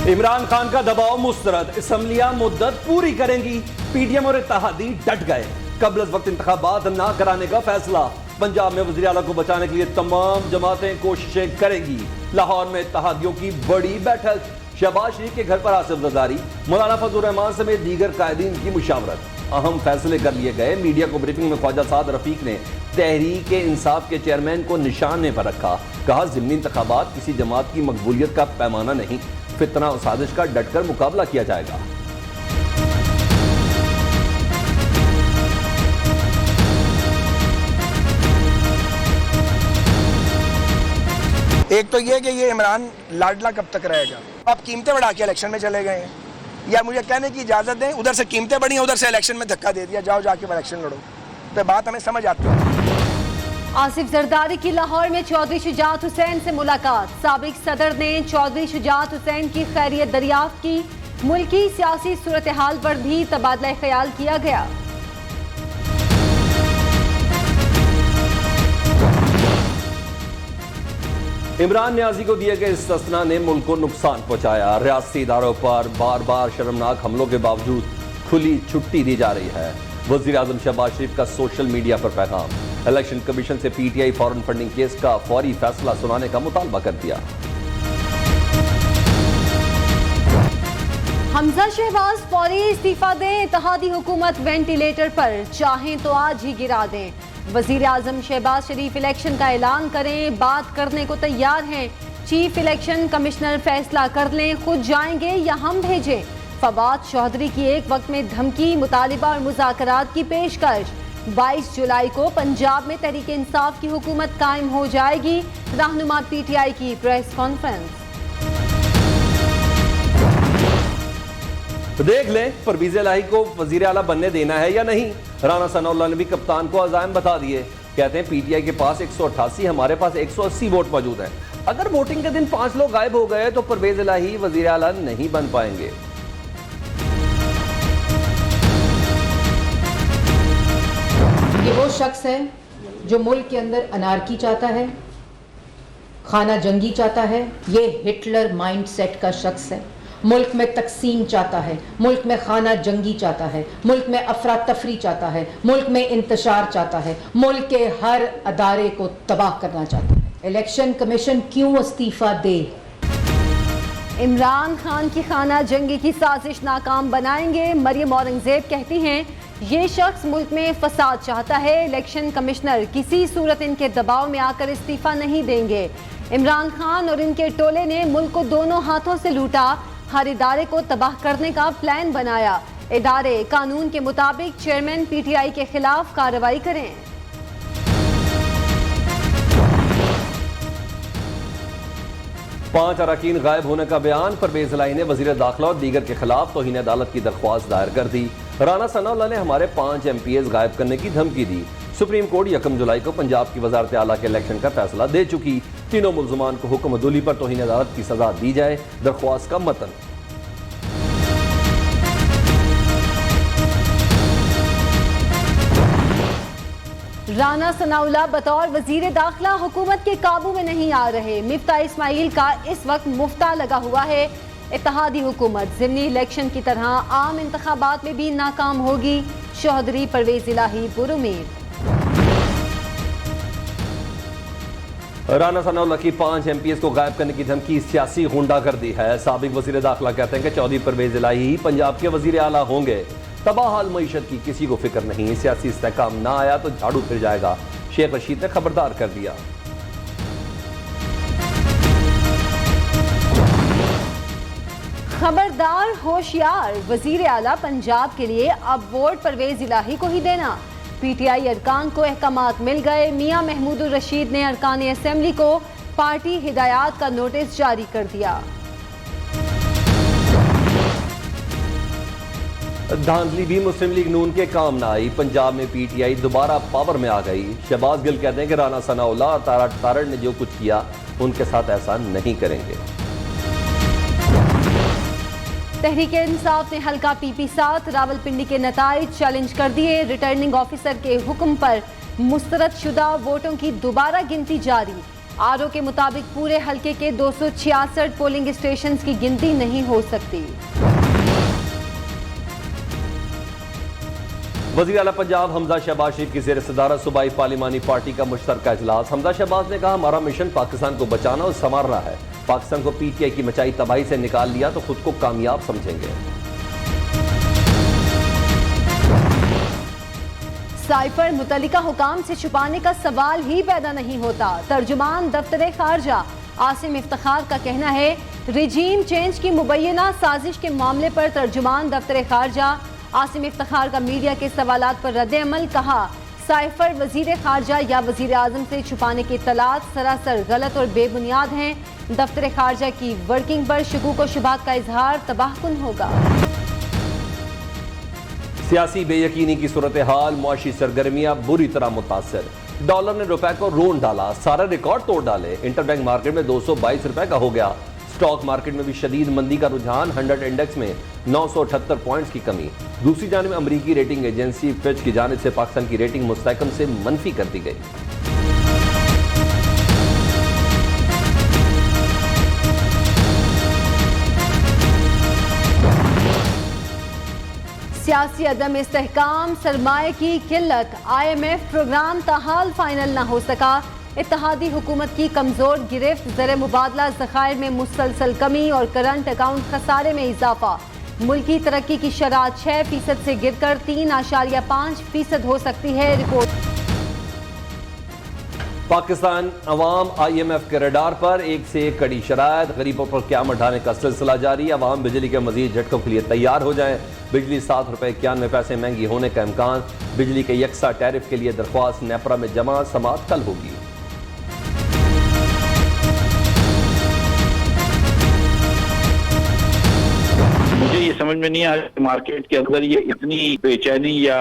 इमरान खान का दबाव मुस्तरद, असम्बलियां मुद्दत पूरी करेंगी। पीडीएम और इत्तेहादी डट गए, कबल वक्त इंतखाबात ना कराने का फैसला। पंजाब में वज़ीर आला को बचाने के लिए तमाम जमातें कोशिशें करेंगी। लाहौर में इत्तेहादियों की बड़ी बैठक, शहबाज शरीफ के घर पर आसिफ जरदारी, मौलाना फजलुर रहमान समेत दीगर कायदीन की मुशावरत। अहम फैसले कर लिए गए। मीडिया को ब्रीफिंग में ख्वाजा साद रफीक ने तहरीक इंसाफ के चेयरमैन को निशाने पर रखा। कहा ज़िमनी इंतखाबात किसी जमात की मकबूलियत का पैमाना नहीं, फितना और साजिश का डटकर मुकाबला किया जाएगा। एक तो ये कि ये इमरान लाडला कब तक रहेगा। आप कीमतें बढ़ा के इलेक्शन में चले गए हैं, या मुझे कहने की इजाज़त दें, उधर से कीमतें बढ़ी हैं, उधर से इलेक्शन में धक्का दे दिया, जाओ जाके इलेक्शन लड़ो। तो बात हमें समझ आती है। आसिफ जरदारी की लाहौर में चौधरी शुजात हुसैन से मुलाकात। साबिक सदर ने चौधरी शुजात हुसैन की खैरियत दरियाफ्त की। मुल्की सियासी सूरत हाल पर भी तबादला ख्याल किया गया। इमरान न्याजी को दिए गए इस्तिस्ना ने मुल्क को नुकसान पहुंचाया। रियासती इदारों पर बार बार शर्मनाक हमलों के बावजूद खुली छुट्टी दी जा रही है। वज़ीर आज़म शहबाज शरीफ का सोशल मीडिया पर पैगाम। इलेक्शन कमीशन से पीटीआई फॉरेन फंडिंग केस का फौरी फैसला सुनाने का मुतालबा कर दिया। हमजा शहबाज फौरी इस्तीफा दें, इत्तेहादी हुकूमत वेंटिलेटर पर, चाहें तो आज ही गिरा दें। वजीर आजम शहबाज शरीफ इलेक्शन का ऐलान करें, बात करने को तैयार हैं। चीफ इलेक्शन कमिश्नर फैसला कर लें, खुद जाएंगे या हम भेजें। फवाद चौधरी की एक वक्त में धमकी, मुतालिबा और मुज़ाकरात की पेशकश। 22 जुलाई को पंजाब में तहरीक इंसाफ की हुकूमत कायम हो जाएगी। रहनुमा पीटीआई की प्रेस कॉन्फ्रेंस। देख लें परवेज इलाही को वजीर आला बनने देना है या नहीं। राना सनाउल्लाह ने भी कप्तान को अज़ाइम बता दिए। कहते हैं पीटीआई के पास 188, हमारे पास 180 वोट मौजूद हैं। अगर वोटिंग के दिन 5 लोग गायब हो गए तो परवेज इलाही वजीर आला नहीं बन पाएंगे। ये वो शख्स है जो मुल्क के अंदर अनारकी चाहता है, खाना जंगी चाहता है। ये हिटलर माइंडसेट का शख्स है। मुल्क में तकसीम चाहता है, मुल्क में खाना जंगी चाहता है, मुल्क में अफरा तफरी चाहता है, मुल्क में इंतशार चाहता है, मुल्क के हर अदारे को तबाह करना चाहता है। इलेक्शन कमीशन क्यों इस्तीफा दे? इमरान खान की खाना जंगी की साजिश नाकाम बनाएंगे। मरियम औरंगजेब कहती हैं ये शख्स मुल्क में फसाद चाहता है। इलेक्शन कमिश्नर किसी सूरत इनके दबाव में आकर इस्तीफा नहीं देंगे। इमरान खान और इनके टोले ने मुल्क को दोनों हाथों से लूटा, हर इदारे को तबाह करने का प्लान बनाया। इदारे कानून के मुताबिक चेयरमैन पीटीआई के खिलाफ कार्रवाई करें। पांच अरकान गायब होने का बयान। परवेज इलाही ने वजीर दाखिला और दीगर के खिलाफ तौहीन अदालत की दरख्वास्त दायर कर दी। राना सनाउल्लाह ने हमारे 5 MPs गायब करने की धमकी दी। सुप्रीम कोर्ट 1 जुलाई को पंजाब की वजारत आला के इलेक्शन का फैसला दे चुकी। तीनों मुल्ज़मान को हुक्म अदूली पर तौहीन अदालत की सजा दी जाए। दरख्वास्त का मतन। राना सनाउल्लाह बतौर वजीर दाखिला हुकूमत के काबू में नहीं आ रहे। मिफ्ता इस्माइल का इस वक्त मुफ्ता लगा हुआ है। इत्तेहादी हुकूमत ज़िमनी इलेक्शन की तरह आम इंतखाबात में भी नाकाम होगी। चौधरी परवेज इलाही पुरुमीद। राना सनाउल्लाह की 5 MPs को गायब करने की धमकी सियासी गुंडागर्दी है। साबिक वजीर दाखिला कहते हैं कि चौधरी परवेज इलाही ही पंजाब के वजीर आला होंगे। तबाहाल मईशत की किसी को फिक्र नहीं, सियासी इस्तेहकाम ना आया तो झाड़ू फिर जाएगा। शेख रशीद ने खबरदार कर दिया। खबरदार, होशियार, वजीर आला पंजाब के लिए अब वोट परवेज इलाही को ही देना। पीटीआई अरकान को अहकामात मिल गए। मियां महमूदुर रशीद ने अरकान असेंबली को पार्टी हिदायत का नोटिस जारी कर दिया। धांधली भी मुस्लिम लीग नून के काम ना आई। पंजाब में पीटीआई दोबारा पावर में आ गई। शहबाज गिल कहते हैं कि राना सनाउल्लाह और तारड़ ने जो कुछ किया उनके साथ ऐसा नहीं करेंगे। तहरीक इंसाफ ने हल्का पीपी 7 रावलपिंडी के नताइज चैलेंज कर दिए। रिटर्निंग ऑफिसर के हुक्म पर मुस्तरद शुदा वोटों की दोबारा गिनती जारी। आरओ के मुताबिक पूरे हलके के 266 पोलिंग स्टेशन की गिनती नहीं हो सकती। वज़ीर आला पंजाब हमजा शहबाज शरीफ की ज़ेर सदारत सूबाई पार्लिमानी पार्टी का मुश्तरका इजलास। हमजा शहबाज ने कहा, हमारा मिशन पाकिस्तान को बचाना और संवारना है। पाकिस्तान को पीटीआई की मचाई तबाही से निकाल लिया तो खुद को कामयाब समझेंगे। साइफर मुतल्लिका हुकाम से छुपाने का सवाल ही पैदा नहीं होता। तर्जुमान दफ्तर खारजा आसिम इफ्तिखार का कहना है, रिजीम चेंज की मुबैना साजिश के मामले पर तर्जुमान दफ्तर खारजा आसिम इफ्तिखार का मीडिया के सवालात पर रद्द-ए-अमल। कहा, साइफर वजीर खारजा या वजीर आजम से छुपाने के इत्तलात सरासर गलत और बेबुनियाद हैं। दफ्तर खारजा की वर्किंग पर शकूक व शुबात का इजहार तबाहकुन होगा। सियासी बेयकीनी की सूरत हाल, मुआशी सरगर्मियां बुरी तरह मुतासर। डॉलर ने रुपए को रोन डाला, सारे रिकॉर्ड तोड़ डाले। इंटरबैंक मार्केट में 222 रुपए का हो गया। स्टॉक मार्केट में भी शदीद मंदी का रुझान, 100 इंडेक्स में 978 पॉइंट्स की कमी। दूसरी जानिब अमरीकी रेटिंग एजेंसी फिच की जानिब से पाकिस्तान की रेटिंग मुस्तहकम से मनफी कर दी गई। सियासी अदम इस्तेहकाम, सरमाए की किल्लत, IMF प्रोग्राम ताहाल फाइनल ना हो सका। इत्तेहादी हुकूमत की कमजोर गिरफ्त, ज़र मुबादला ज़खायर में मुसलसल कमी और करंट अकाउंट खसारे में इजाफा। मुल्की तरक्की की शरह 6% से गिरकर 3.5% हो सकती है। रिपोर्ट। पाकिस्तान अवाम IMF के रडार पर, एक से एक कड़ी शराइत, गरीबों पर क़यामत ढाने का सिलसिला जारी। अवाम बिजली के मजीद झटकों के लिए तैयार हो जाएं। बिजली 7 रुपये 91 पैसे महंगी होने का इम्कान। बिजली के यकसा टैरिफ के लिए दरख्वास्त नेपरा में जमा, समाअत कल होगी। मुझे ये समझ में नहीं आ रहा मार्केट के अंदर ये इतनी बेचैनी या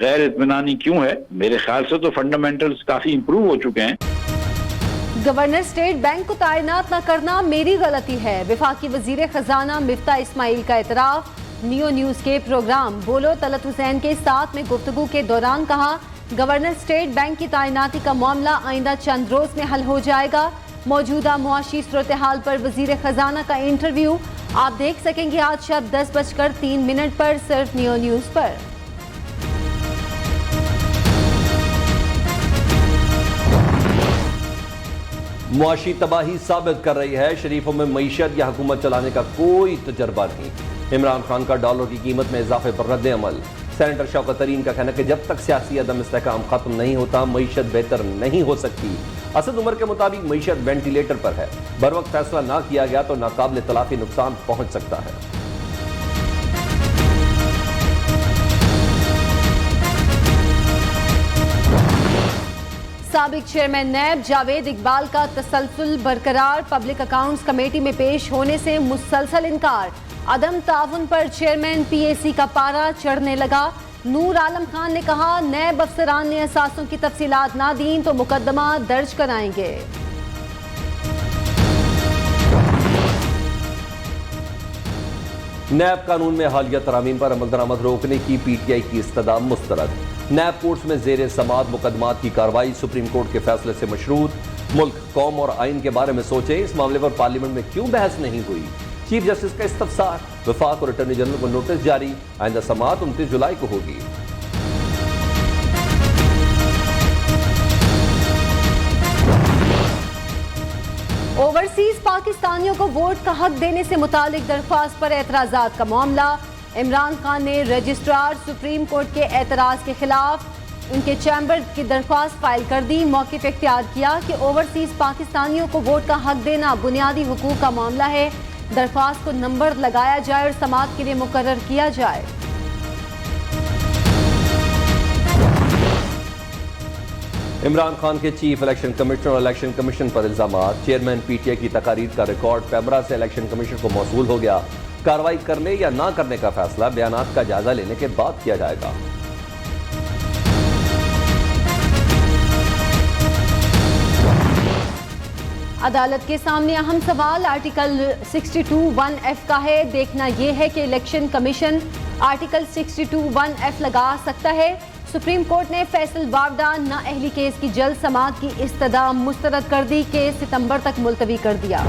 गैर इत्मीनानी क्यों है। मेरे ख्याल से तो फंडामेंटल्स काफी इंप्रूव हो चुके हैं। गवर्नर स्टेट बैंक को तैनात न करना मेरी गलती है। वफाकी वजीर खजाना मिफ्ता इस्माइल का एतराफ। नियो न्यूज के प्रोग्राम बोलो तलत हुसैन के साथ में गुफ्तगू के दौरान कहा, गवर्नर स्टेट बैंक की तैनाती का मामला आइंदा चंद रोज में हल हो जाएगा। मौजूदा मुआशी सूरत हाल पर वजीर खजाना का इंटरव्यू आप देख सकेंगे आज शब 10:03 पर सिर्फ नियो न्यूज पर। मुआशी तबाही साबित कर रही है, शरीफों में मईशत या हुकूमत चलाने का कोई तजर्बा नहीं। इमरान खान का डॉलर की कीमत में इजाफे पर रद्द अमल। सेनेटर शौकत तरीन का कहना है कि जब तक सियासी अदम इस्तेहकाम खत्म नहीं होता मईशत बेहतर नहीं हो सकती। असद उमर के मुताबिक मईशत वेंटिलेटर पर है। बर वक्त फैसला ना किया गया तो नाकाबिल तलाफी नुकसान पहुंच सकता है। साबिक चेयरमैन नैब जावेद इकबाल का तसलसल बरकरार। पब्लिक अकाउंट्स कमेटी में पेश होने से मुसलसल इनकार। अदम ताउन पर चेयरमैन PAC का पारा चढ़ने लगा। नूर आलम खान ने कहा, नैब अफसरान ने असासों की तफसीलात ना दी तो मुकदमा दर्ज कराएंगे। नैब कानून में हालिया तरामीम पर अमल दरामद रोकने की PTI की इस्तदा मुस्तरद। नैब कोर्ट्स में जेर समाअत मुकदमात की कार्रवाई सुप्रीम कोर्ट के फैसले से मशरूत। मुल्क, कौम और आइन के बारे में सोचे, इस मामले पर पार्लियामेंट में क्यों बहस नहीं हुई। चीफ जस्टिस का इस्तफसार। वफाक और अटॉर्नी जनरल को नोटिस जारी। आइंदा समाअत 29 जुलाई को होगी। ओवरसीज पाकिस्तानियों को वोट का हक देने से मुतालिक दरख्वास्त पर एतराजात का मामला। इमरान खान ने रजिस्ट्रार सुप्रीम कोर्ट के एतराज के खिलाफ उनके चैम्बर की दरख्वास्त फाइल कर दी। मौक़िफ़ इख्तियार किया कि ओवरसीज पाकिस्तानियों को वोट का हक देना बुनियादी हुकूक का मामला है। दरख्वास्त को नंबर लगाया जाए और समाअत के लिए मुकर्रर किया जाए। इमरान खान के चीफ इलेक्शन कमिश्नर और इलेक्शन कमीशन पर इल्जामात। चेयरमैन PTI की तकारीर का रिकॉर्ड पैमरा से इलेक्शन कमीशन को मौसूल हो गया। कार्रवाई करने या ना करने का फैसला बयानात का जायजा लेने के बाद किया जाएगा। अदालत के सामने अहम सवाल आर्टिकल 62(1)(f) का है। देखना यह है कि इलेक्शन कमीशन आर्टिकल 62(1)(f) लगा सकता है। सुप्रीम कोर्ट ने फैसल वावडा नाअहली केस की जल्द समाअत की इस्तदा मुस्तरद कर दी। केस सितंबर तक मुलतवी कर दिया।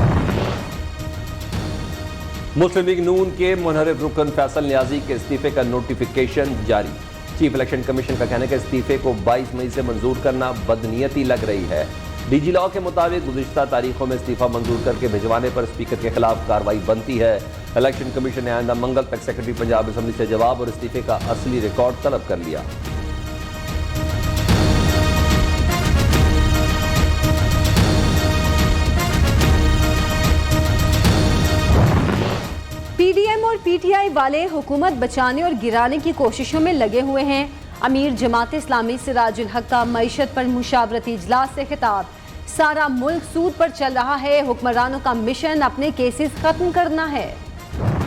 मुस्लिम लीग नून के मुनहरिफ रुकन फैसल नियाजी के इस्तीफे का नोटिफिकेशन जारी। चीफ इलेक्शन कमीशन का कहना है कि इस्तीफे को 22 मई से मंजूर करना बदनीयती लग रही है। डीजी लॉ के मुताबिक गुज़िश्ता तारीखों में इस्तीफा मंजूर करके भिजवाने पर स्पीकर के खिलाफ कार्रवाई बनती है। इलेक्शन कमीशन ने आइंदा मंगल तक सेक्रेटरी पंजाब असम्बली से जवाब और इस्तीफे का असली रिकॉर्ड तलब कर लिया। पीडीएम और पीटीआई वाले हुकूमत बचाने और गिराने की कोशिशों में लगे हुए हैं। अमीर जमात इस्लामी सिराजुल हक का मईशत पर मुशावरती इजलास से खिताब। सारा मुल्क सूद पर चल रहा है, हुक्मरानों का मिशन अपने केसेस खत्म करना है।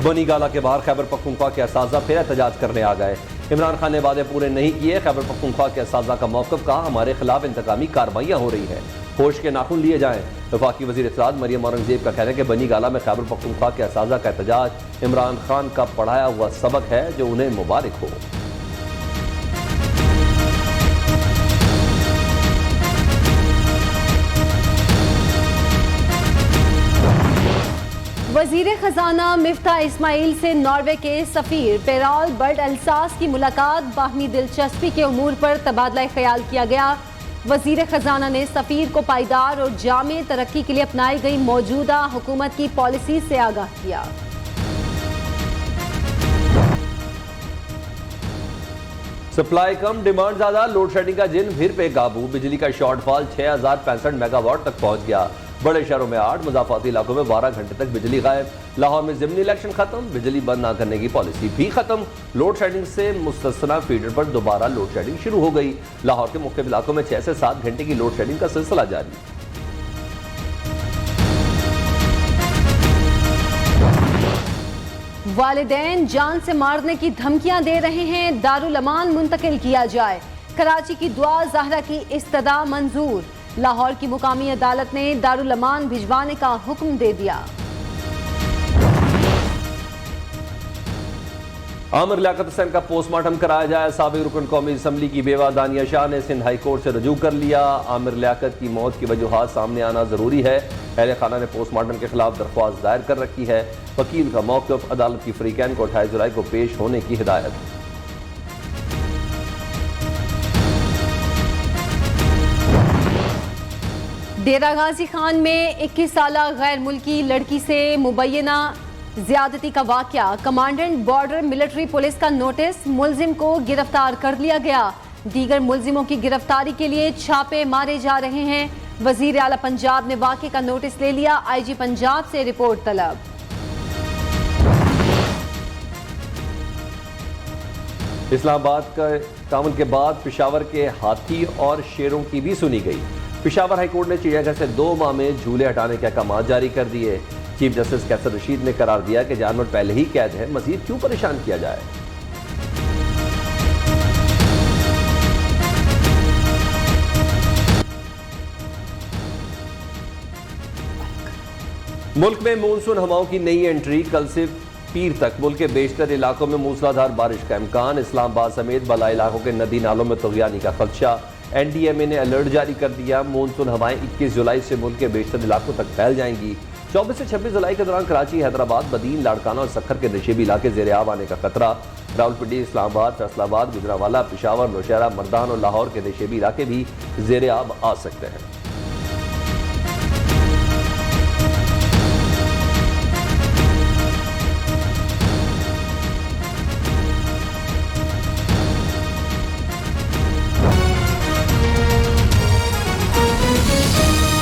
बनी गाला के बाहर खैबर पख्तूनख्वा के असाजा फिर एहतजाज करने आ गए। इमरान खान ने वादे पूरे नहीं किए। खैबर पख्तूनख्वा के असाजा का मौक़िफ़ कहा, हमारे खिलाफ इंतकामी कार्रवाइयाँ हो रही हैं, होश के नाखून लिए जाएं। वफाकी वज़ीर इत्तलात मरियम औरंगज़ेब का कहना है कि बनी गाला में खैबर पख्तूनख्वा के असाजा का एहतजाज इमरान खान का पढ़ाया हुआ सबक है, जो उन्हें मुबारक हो। वजीर खजाना मिफ्ता इस्माइल से नॉर्वे के सफीर पेराल बर्ड अल्सास की मुलाकात। बाहमी दिलचस्पी के उमूर पर तबादला ख्याल किया गया। वजीर खजाना ने सफीर को पायदार और जामे तरक्की के लिए अपनाई गई मौजूदा हुकूमत की पॉलिसी से आगाह किया। सप्लाई कम डिमांड ज्यादा, लोड शेडिंग का जिन फिर पे काबू। बिजली का शॉर्टफॉल 6065 मेगावाट तक पहुंच गया। बड़े शहरों में 8, मुज़ाफ़ाती इलाकों में 12 घंटे तक बिजली गायब। लाहौर में ज़िमनी इलेक्शन खत्म, बिजली बंद न करने की पॉलिसी भी खत्म। लोड शेडिंग से मुस्तस्ना फीडर पर दोबारा लोड शेडिंग शुरू हो गई। लाहौर के मुख्तलिफ इलाकों में 6 से 7 घंटे की लोड शेडिंग का सिलसिला जारी। वालिदैन जान से मारने की धमकियां दे रहे हैं, दारुल अमान मुंतकिल किया जाए। कराची की दुआ ज़हरा की इस्तदा मंजूर। लाहौर की मुकामी अदालत ने दारुल अमान भिजवाने का हुक्म दे दिया। आमिर लियाकत हुसैन का पोस्टमार्टम कराया जाए। साबिक रुकन कौमी असम्बली की बेवा दानिया शाह ने सिंध हाई कोर्ट से रजू कर लिया। आमिर लियाकत की मौत की वजूहात सामने आना जरूरी है। अहले खाना ने पोस्टमार्टम के खिलाफ दरख्वास्त दायर कर रखी है। वकील का मौक़िफ़, अदालत की फ्रीकैन को 28 जुलाई को पेश होने की हिदायत। डेरा गाजी खान में 21 साला गैर मुल्की लड़की से मुबैना ज्यादती का वाकया। कमांडेंट बॉर्डर मिलिट्री पुलिस का नोटिस, मुलजिम को गिरफ्तार कर लिया गया। दीगर मुलजिमों की गिरफ्तारी के लिए छापे मारे जा रहे हैं। वजीर आला पंजाब ने वाकये का नोटिस ले लिया। आईजी पंजाब से रिपोर्ट तलब। इस्लामाबाद का तामुल के बाद पेशावर के हाथी और शेरों की भी सुनी गई। पेशावर हाईकोर्ट ने चिड़ियाघर से 2 माह में झूले हटाने के अहकाम जारी कर दिए। चीफ जस्टिस कैसर रशीद ने करार दिया कि जानवर पहले ही कैद है, मजीद क्यों परेशान किया जाए। मुल्क में मानसून हवाओं की नई एंट्री। कल से पीर तक मुल्क के बेशतर इलाकों में मूसलाधार बारिश का इम्कान। इस्लामाबाद समेत बला इलाकों के नदी नालों में तुग़यानी का खदशा। एनडीएमए ने अलर्ट जारी कर दिया। मानसून हवाएं 21 जुलाई से मुल्क के बेशतर इलाकों तक फैल जाएंगी। 24 से 26 जुलाई के दौरान कराची, हैदराबाद, बदीन, लाड़काना और सक्खर के नशेबी इलाके ज़ेर आब आने का खतरा। रावलपिंडी, इस्लामाबाद, फैसलाबाद, गुजरावाला, पेशावर, नौशहरा, मर्दान और लाहौर के नशेबी इलाके भी ज़ेर आब आ सकते हैं।